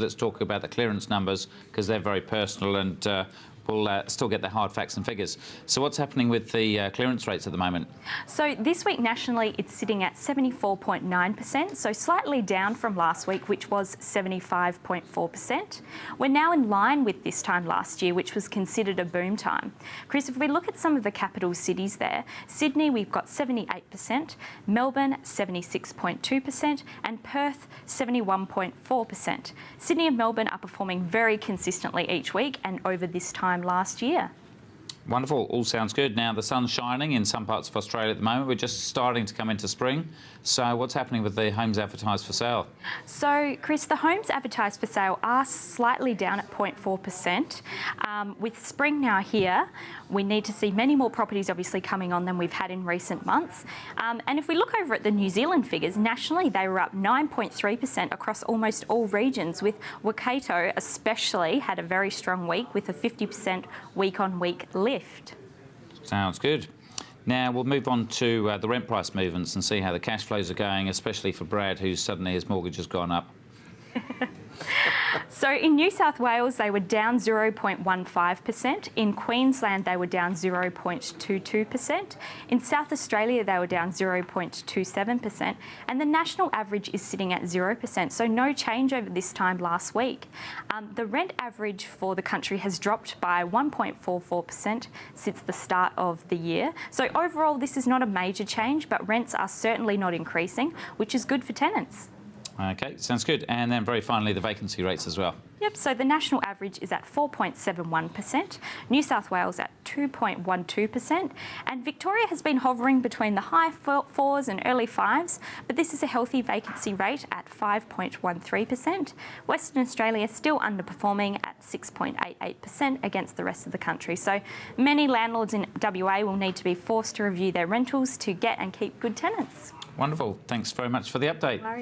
Let's talk about the clearance numbers because they're very personal and we'll still get the hard facts and figures. So what's happening with the clearance rates at the moment? So this week nationally it's sitting at 74.9%, so slightly down from last week, which was 75.4%. We're now in line with this time last year, which was considered a boom time. Chris, if we look at some of the capital cities there, Sydney we've got 78%, Melbourne 76.2% and Perth 71.4%. Sydney and Melbourne are performing very consistently each week and over this time last year. Wonderful, all sounds good. Now the sun's shining in some parts of Australia at the moment. We're just starting to come into spring. So what's happening with the homes advertised for sale? So Chris, the homes advertised for sale are slightly down at 0.4%. With spring now here, we need to see many more properties obviously coming on than we've had in recent months. And if we look over at the New Zealand figures, nationally they were up 9.3% across almost all regions, with Waikato especially had a very strong week with a 50% week-on-week lift. Sounds good. Now we'll move on to the rent price movements and see how the cash flows are going, especially for Brad, who's suddenly his mortgage has gone up. So in New South Wales, they were down 0.15%. In Queensland, they were down 0.22%. In South Australia, they were down 0.27%. And the national average is sitting at 0%, so no change over this time last week. The rent average for the country has dropped by 1.44% since the start of the year. So overall, this is not a major change, but rents are certainly not increasing, which is good for tenants. Okay, sounds good. And then very finally, the vacancy rates as well. Yep, so the national average is at 4.71%, New South Wales at 2.12%, and Victoria has been hovering between the high fours and early fives, but this is a healthy vacancy rate at 5.13%. Western Australia still underperforming at 6.88% against the rest of the country. So many landlords in WA will need to be forced to review their rentals to get and keep good tenants. Wonderful. Thanks very much for the update.